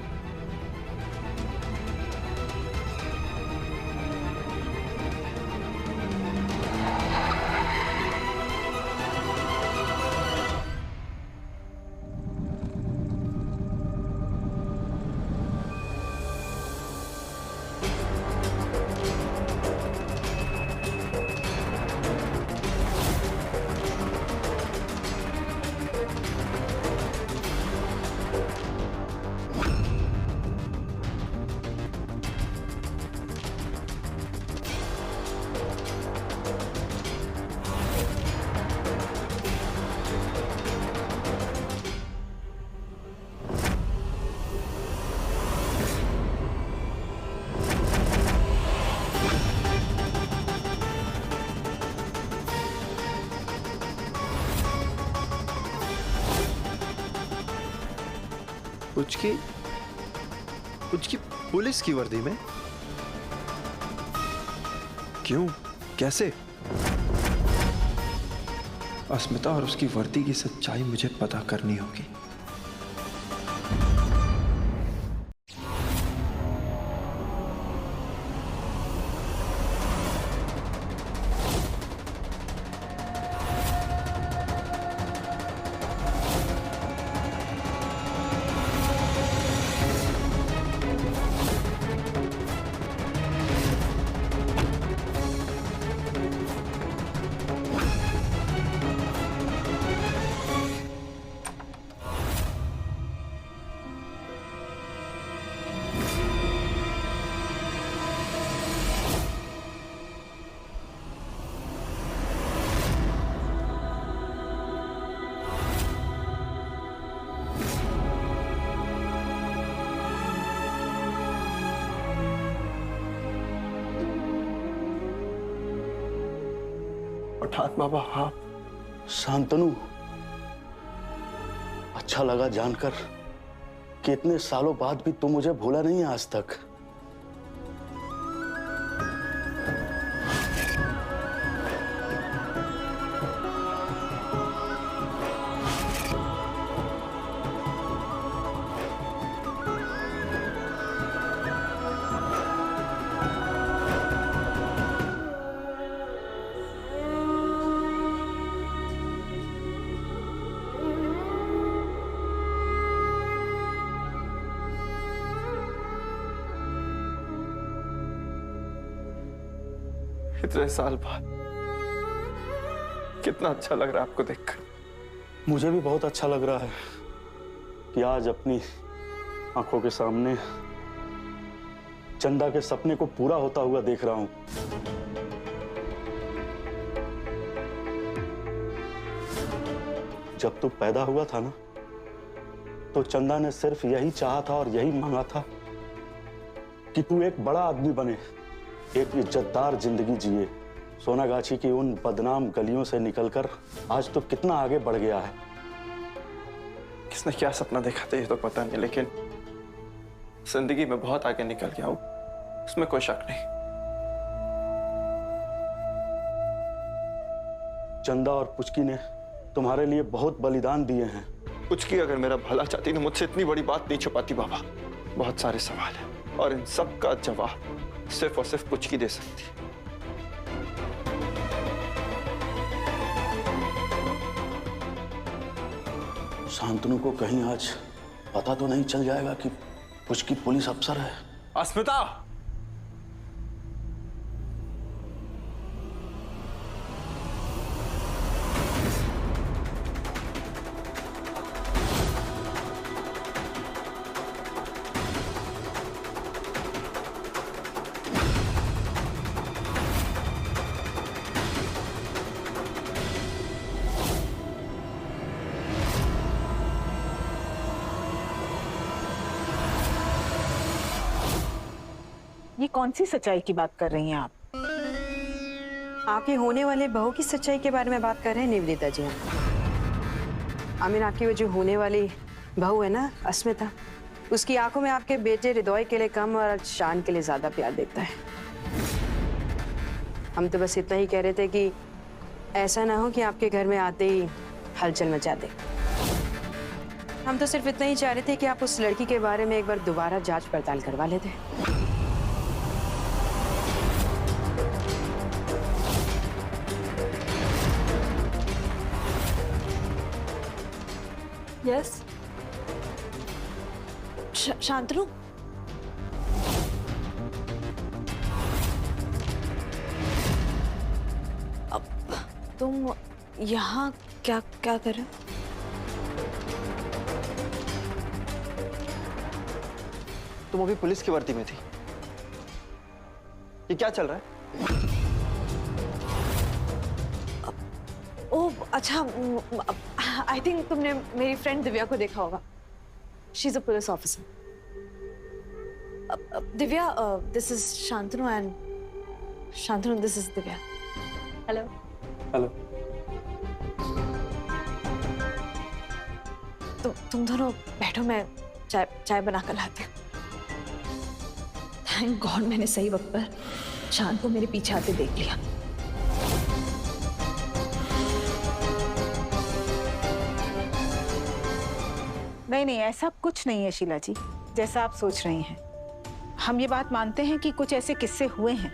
पुचकी पुलिस की वर्दी में? क्यों? कैसे? अस्मिता और उसकी वर्दी की सच्चाई मुझे पता करनी होगी। पठान बाबा, आप? शांतनु, अच्छा लगा जानकर कि इतने सालों बाद भी तुम मुझे भूला नहीं है आज तक। इतने साल बाद कितना अच्छा लग रहा है आपको देखकर। मुझे भी बहुत अच्छा लग रहा है कि आज अपनी आंखों के सामने चंदा के सपने को पूरा होता हुआ देख रहा हूं। जब तू पैदा हुआ था ना, तो चंदा ने सिर्फ यही चाहा था और यही मांगा था कि तू एक बड़ा आदमी बने, एक इज्जतदार जिंदगी जिए। सोनागाछी की उन बदनाम गलियों से निकलकर आज तो कितना आगे बढ़ गया है। किसने क्या सपना देखा था ये तो पता नहीं, लेकिन जिंदगी में बहुत आगे निकल गया हूं, उसमें कोई शक नहीं। चंदा और पुचकी ने तुम्हारे लिए बहुत बलिदान दिए हैं। पुचकी अगर मेरा भला चाहती तो मुझसे इतनी बड़ी बात नहीं छुपाती बाबा। बहुत सारे सवाल हैं और इन सब का जवाब सिर्फ और सिर्फ पुचकी दे सकती है। शांतनु को कहीं आज पता तो नहीं चल जाएगा कि पुचकी पुलिस अफसर है? अस्मिता, ये कौन सी सच्चाई की बात कर रही हैं आप? आपके होने वाले बहू की सच्चाई के बारे में बात कर रहे हैं निवेदिता जी। आमिर, आपकी वो जो होने वाली बहू है ना अस्मिता, उसकी आंखों में आपके बेटे हृदय के लिए कम और शान के लिए ज्यादा प्यार देखता है। हम तो बस इतना ही कह रहे थे कि ऐसा ना हो कि आपके घर में आते ही हलचल मचा दे। हम तो सिर्फ इतना ही चाह रहे थे कि आप उस लड़की के बारे में एक बार दोबारा जांच पड़ताल करवा लेते। यस शांतनु, अब तुम यहाँ क्या क्या कर रहे हो? तुम अभी पुलिस की वर्दी में थी। ये क्या चल रहा है? ओह अच्छा, आई थिंक तुमने मेरी फ्रेंड दिव्या को देखा होगा। She is a police officer. Divya, this is Shantanu and Shantanu, this is Divya. Hello. Hello. तुम दोनों बैठो, मैं चाय बना कर लाती हूँ। थैंक गॉड मैंने सही वक्त पर शान को मेरे पीछे आते देख लिया। नहीं, ऐसा कुछ नहीं है शीला जी, जैसा आप सोच रही हैं। हम ये बात मानते हैं कि कुछ ऐसे किस्से हुए हैं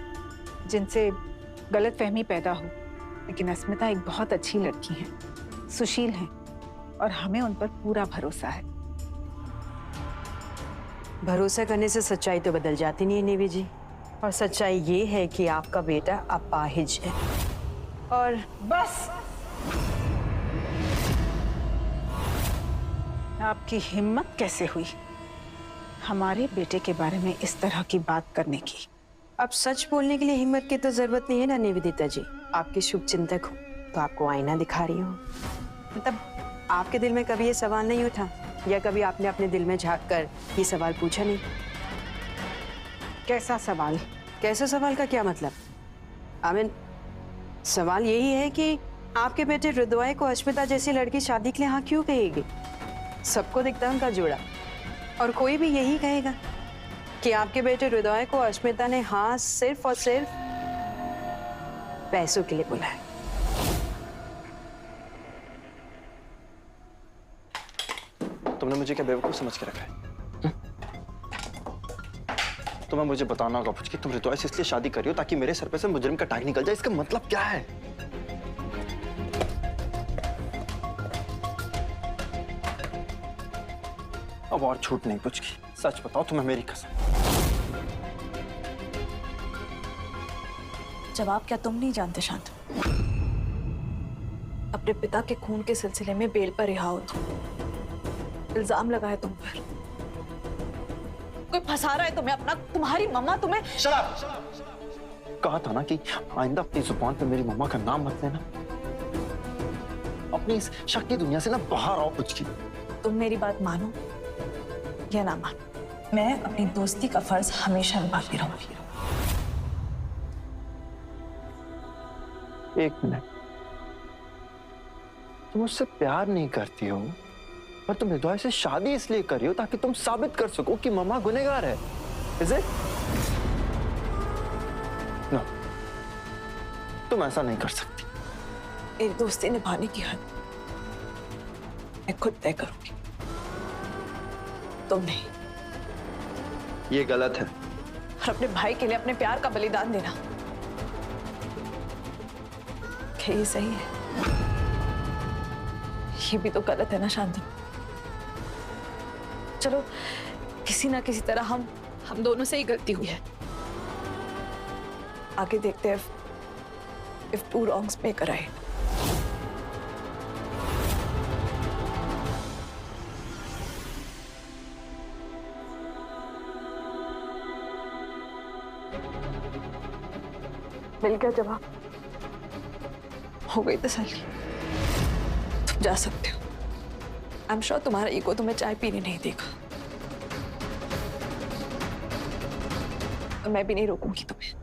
जिनसे गलतफहमी पैदा हो, लेकिन अस्मिता एक बहुत अच्छी लड़की है, सुशील है और हमें उन पर पूरा भरोसा है। भरोसा करने से सच्चाई तो बदल जाती नहीं है निवी जी, और सच्चाई ये है कि आपका बेटा अपाहिज है। और बस आपकी हिम्मत कैसे हुई हमारे बेटे के बारे में इस तरह की बात करने की? अब सच बोलने के लिए हिम्मत की तो जरूरत नहीं है ना निवेदिता जी। आपकी शुभ चिंतक हूँ तो आपको आईना दिखा रही हूँ। मतलब आपके दिल में कभी ये सवाल नहीं उठा, या कभी आपने अपने दिल में झांक कर ये सवाल पूछा नहीं? कैसा सवाल? कैसा सवाल का क्या मतलब? आमीन, सवाल यही है कि आपके बेटे हृदय को अश्मिता जैसी लड़की शादी के लिए हाँ क्यों कहेगी? सबको दिखता है उनका जोड़ा, और कोई भी यही कहेगा कि आपके बेटे हृदय को अश्मिता ने हाँ सिर्फ और सिर्फ पैसों के लिए बुलाया। तुमने मुझे क्या बेवकूफ समझ के रखा है? तुम्हें मुझे बताना होगा कुछ कि तुम हृदय से इसलिए शादी कर रही हो ताकि मेरे सर पे से मुजरिम का टैग निकल जाए। इसका मतलब क्या है? अब और छूट नहीं कुछ की। सच बताओ, तुम्हें मेरी कसम। जवाब क्या तुम नहीं जानते शांत? अपने पिता के खून के सिलसिले में बेल पर रिहा हो तुम। इल्जाम लगाया तुम पर। कोई फंसा रहा है तुम्हें अपना, तुम्हारी मम्मा तुम्हें। शराब कहा था ना कि आइंदा अपनी जुबान पे मेरी मम्मा का नाम मत लेना। अपनी इस शक की दुनिया से ना बाहर आओ कुछ की। तुम मेरी बात मानो या ना मानो, मैं अपनी दोस्ती का फर्ज हमेशा निभाती रहूंगी। एक मिनट, तुम उससे प्यार नहीं करती हो, पर तुम हृदय से शादी इसलिए कर रही हो ताकि तुम साबित कर सको कि मम्मा गुनहगार है। Is it? No, तुम ऐसा नहीं कर सकती। मेरी दोस्ती निभाने की हद मैं खुद तय करूंगी, तुम नहीं। ये गलत है। और अपने भाई के लिए अपने प्यार का बलिदान देना क्या ये सही है? ये भी तो गलत है ना शांति। चलो किसी ना किसी तरह हम दोनों से ही गलती हुई है। आगे देखते हैं if two wrongs make a right। मिल गया जवाब, हो गई तसल्ली। तुम जा सकते हो। आई एम श्योर तुम्हारा ईगो तुम्हें चाय पीने नहीं देगा, और मैं भी नहीं रोकूंगी तुम्हें।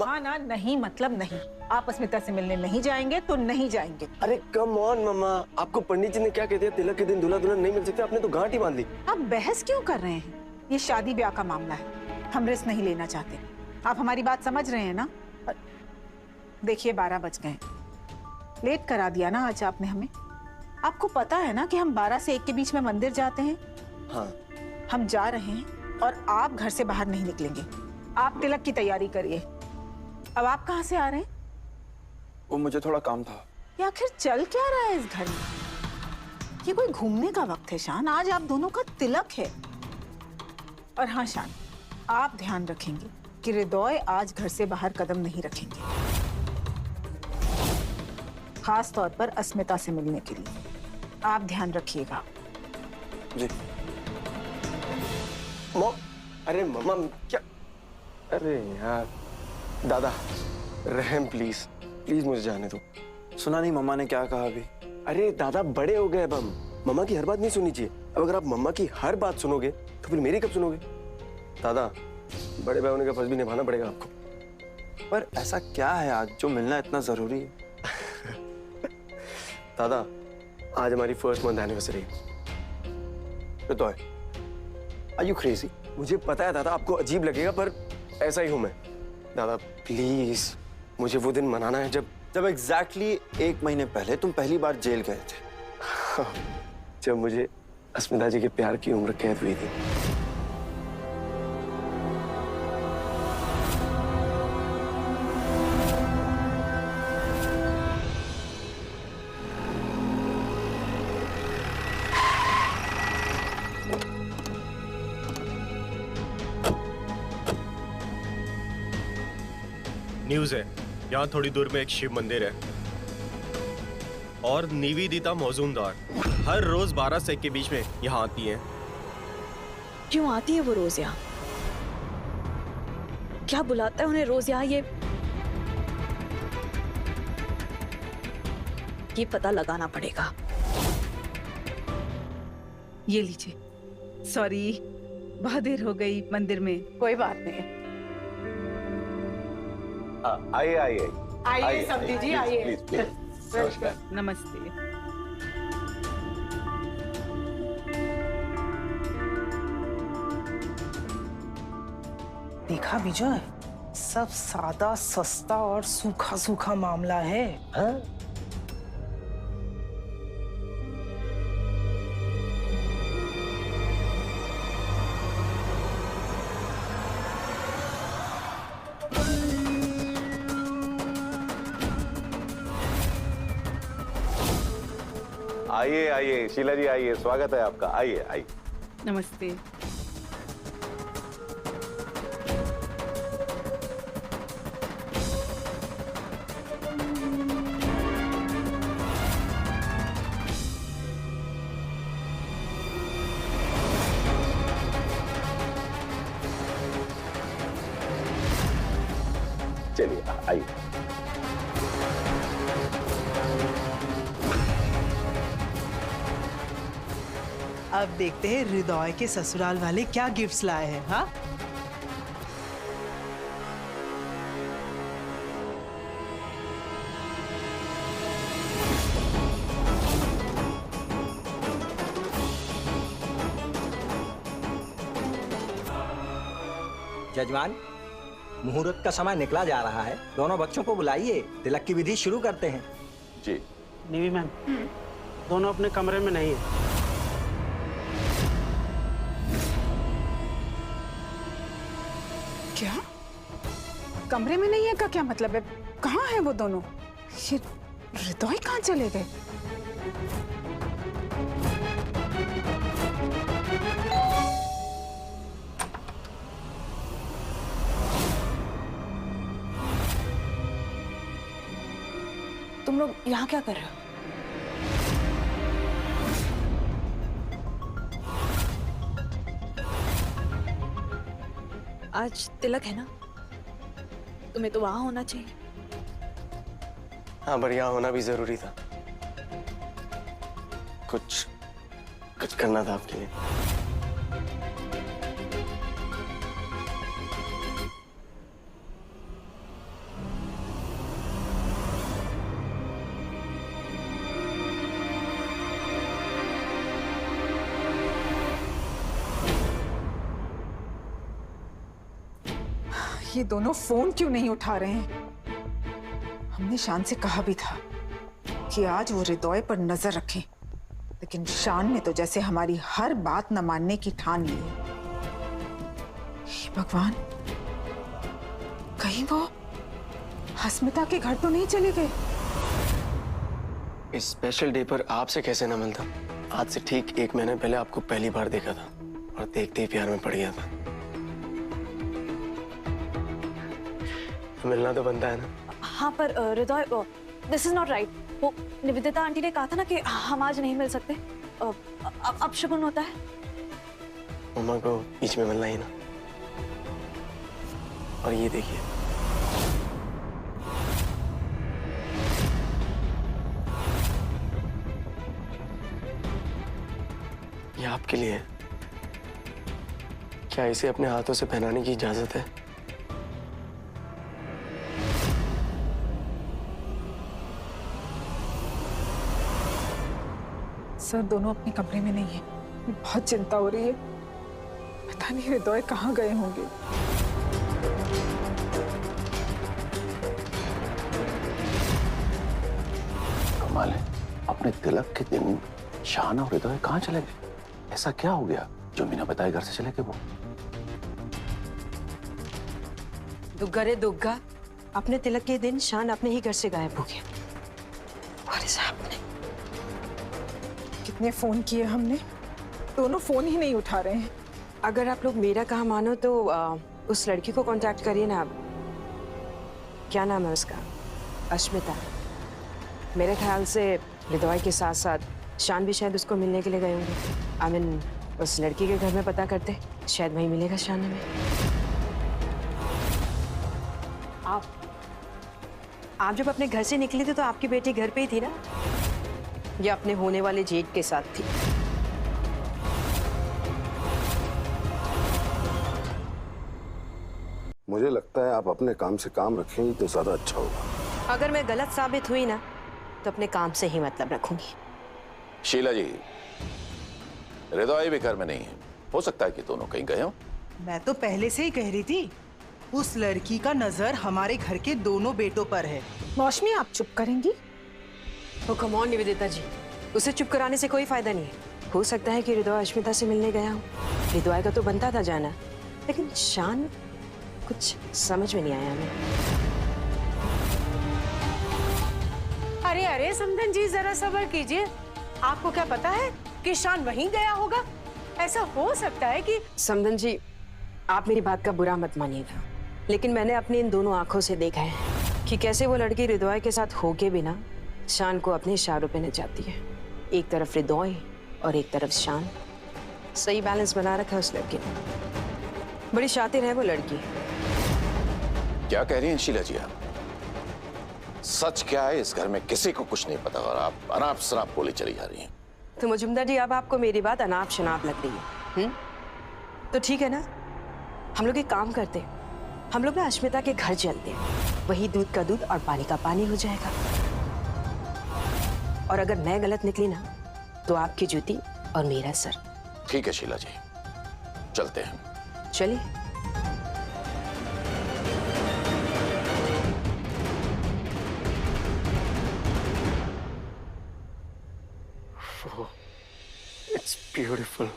हाँ ना, नहीं मतलब नहीं। आप अस्मिता से मिलने नहीं जाएंगे तो नहीं जाएंगे। अरे कम ऑन मम्मा, आपको पंडित जी ने क्या कहते हैं, तिलक के दिन दूल्हा दुल्हन नहीं मिल सकते, आपने तो गांठ ही बांध ली। आप बहस क्यों कर रहे हैं? ये शादी ब्याह का मामला है, हम रिस्क नहीं लेना चाहते। आप हमारी बात समझ रहे हैं ना? देखिए 12 बज गए, लेट करा दिया ना आज आपने हमें। आपको पता है ना कि हम 12 से 1 के बीच में मंदिर जाते हैं। हाँ। हम जा रहे हैं और आप घर से बाहर नहीं निकलेंगे। आप तिलक की तैयारी करिए। अब आप कहाँ से आ रहे हैं? वो मुझे थोड़ा काम था। ये आखिर चल क्या रहा है इस घर में? ये कोई घूमने का वक्त है शान? आज आप दोनों का तिलक है। और हाँ शान, आप ध्यान रखेंगे कि हृदय आज घर से बाहर कदम नहीं रखेंगे, खास तौर पर अस्मिता से मिलने के लिए। आप ध्यान रखिएगा। जी। मॉम, अरे मम्मा क्या? अरे यार दादा, रहम प्लीज प्लीज मुझे जाने दो। सुना नहीं मम्मा ने क्या कहा अभी? अरे दादा बड़े हो गए अब हम, मम्मा की हर बात नहीं सुननी चाहिए। अब अगर आप मम्मा की हर बात सुनोगे तो फिर मेरी कब सुनोगे? दादा, बड़े भाई होने का फर्ज भी निभाना पड़ेगा आपको। पर ऐसा क्या है आज जो मिलना इतना जरूरी है? दादा, आज हमारी फर्स्ट मंथ एनिवर्सरी है। तो आर यू क्रेजी? मुझे पता है दादा आपको अजीब लगेगा, पर ऐसा ही हूं मैं। दादा प्लीज, मुझे वो दिन मनाना है जब एग्जैक्टली 1 महीने पहले तुम पहली बार जेल गए थे। जब मुझे अस्मिता जी के प्यार की उम्र कैद हुई थी। न्यूज़ है, यहाँ थोड़ी दूर में एक शिव मंदिर है और निवेदिता मौजूमदार हर रोज 12 से 1 के बीच में यहाँ आती हैं। क्यों आती है वो रोज यहाँ? क्या बुलाता है उन्हें रोज यहाँ? ये पता लगाना पड़ेगा। ये लीजिए। सॉरी, बहुत देर हो गई मंदिर में। कोई बात नहीं। आइए आइए आइए समधी जी, आइए। Please please. नमस्कार। नमस्ते। देखा विजय, सब सादा सस्ता और सूखा सूखा मामला है। हाँ? आइए आइए शीला जी, आइए, स्वागत है आपका। आइए आइए। नमस्ते। चलिए आइए। अब देखते हैं हृदय के ससुराल वाले क्या गिफ्ट्स लाए हैं। हाँ, जजमान, मुहूर्त का समय निकला जा रहा है। दोनों बच्चों को बुलाइए, तिलक की विधि शुरू करते हैं। जी। निवी मैम, दोनों अपने कमरे में नहीं है। क्या? कमरे में नहीं है का क्या मतलब है? कहाँ है वो दोनों? ये हृदय कहाँ चले गए? तुम लोग यहाँ क्या कर रहे हो? आज तिलक है ना, तुम्हें तो वहां होना चाहिए। हाँ, पर यहाँ होना भी जरूरी था। कुछ करना था आपके लिए। ये दोनों फोन क्यों नहीं उठा रहे हैं? हमने शान से कहा भी था कि आज वो हृदय पर नजर रखें, लेकिन शान ने तो जैसे हमारी हर बात न मानने की ठान ली है। हे भगवान, कहीं वो अस्मिता के घर तो नहीं चले गए? इस स्पेशल डे पर आपसे कैसे ना मिलता? आज से ठीक 1 महीने पहले आपको पहली बार देखा था और देखते ही प्यार में पड़ गया था। मिलना तो बनता है ना। हाँ पर हृदय, दिस इज नॉट राइट। वो निवेदिता आंटी ने कहा था ना कि हम आज नहीं मिल सकते। अब शगुन होता है। मम्मा को बीच में मिलना ही ना। और ये देखिए, ये आपके लिए है। क्या इसे अपने हाथों से पहनाने की इजाजत है? सर दोनों अपने कमरे में नहीं है। बहुत चिंता हो रही है। पता नहीं हृदय कहाँ गए होंगे। कमाल है, अपने तिलक के दिन शान और हृदय कहाँ चले गए? ऐसा क्या हो गया जो बिना बताए घर से चले गए वो? दुग्गा रे दुग्गा, अपने तिलक के दिन शान अपने ही घर से गायब हो गया। कितने फोन किए हमने, दोनों फोन ही नहीं उठा रहे हैं। अगर आप लोग मेरा कहा मानो तो उस लड़की को कांटेक्ट करिए ना आप। क्या नाम है उसका? अश्मिता। मेरे ख्याल से हृदय के साथ साथ शान भी शायद उसको मिलने के लिए गए होंगे। आई मीन उस लड़की के घर में पता करते, शायद वहीं मिलेगा शान में। आप जब अपने घर से निकले थे तो आपकी बेटी घर पे ही थी ना, या अपने होने वाले जेठ के साथ थी? मुझे लगता है आप अपने काम से काम रखेंगी तो ज्यादा अच्छा होगा। अगर मैं गलत साबित हुई ना तो अपने काम से ही मतलब रखूंगी। शीला जी, हृदय भी घर में नहीं है। हो सकता है कि दोनों कहीं गए हो। मैं तो पहले से ही कह रही थी, उस लड़की का नजर हमारे घर के दोनों बेटों पर है। मौसमी आप चुप करेंगी? ओ कम ऑन निवेदिता जी, उसे चुप कराने से कोई फायदा नहीं है। हो सकता है कि हृदय अश्मिता से मिलने गया हो। हृदय का तो बनता था जाना, लेकिन शान कुछ समझ में नहीं आया हमें। अरे अरे समधन जी, जरा सब्र कीजिए। आपको क्या पता है कि शान वहीं गया होगा? ऐसा हो सकता है कि समधन जी, आप मेरी बात का बुरा मत मानिएगा, लेकिन मैंने अपनी इन दोनों आंखों से देखा है कि कैसे वो लड़की हृदय के साथ होके बिना शान को अपने इशारों पे नचाती है। एक तरफ हृदय और एक तरफ शान। सही बैलेंस बना रखा है उस लड़की ने। बड़ी शातिर है वो लड़की। क्या कह रही हैं शीला जी आप? सच क्या है, इस घर में किसी को कुछ नहीं पता और आप अनाप शनाप बोली चली जा रही हैं। तो मजुमदार जी, अब आपको मेरी बात अनाप शनाप लग रही है? तो ठीक है ना, हम लोग एक काम करते, हम लोग ना अश्मिता के घर चलते, वही दूध का दूध और पानी का पानी हो जाएगा। और अगर मैं गलत निकली ना तो आपकी जूती और मेरा सर। ठीक है शीला जी, चलते हैं। चलिए। It's beautiful.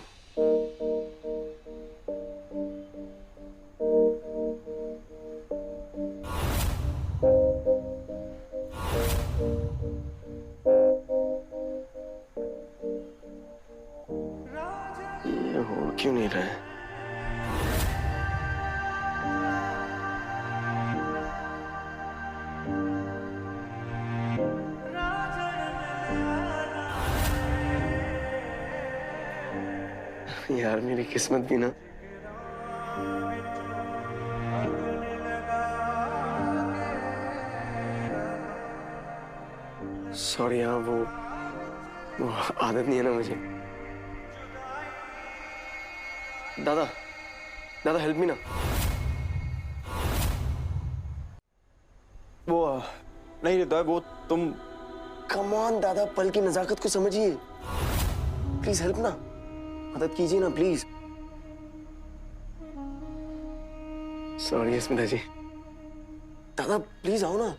ये हो क्यों नहीं रहा है? यार मेरी किस्मत भी ना। सॉरी यार, वो आदत नहीं है ना मुझे। दादा, दादा हेल्प मी ना। वो नहीं हृदय, वो तुम। कम ऑन दादा, पल की नजाकत को समझिए। प्लीज हेल्प ना, मदद कीजिए ना प्लीज। सॉरी स्मिता जी। दादा प्लीज आओ ना,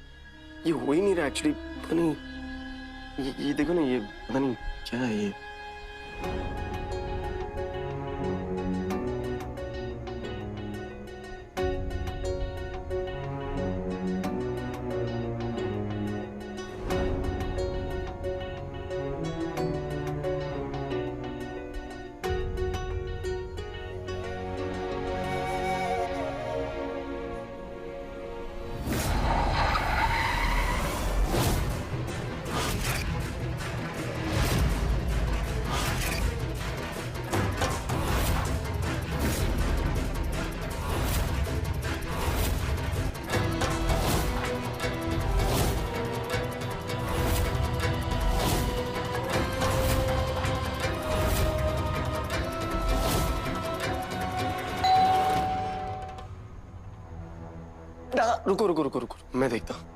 ये हो ही नहीं रहा एक्चुअली। पता नहीं, ये देखो ना, ये पता नहीं क्या है ये। दादा रुको रुको रुको रुको, मैं देखता हूँ।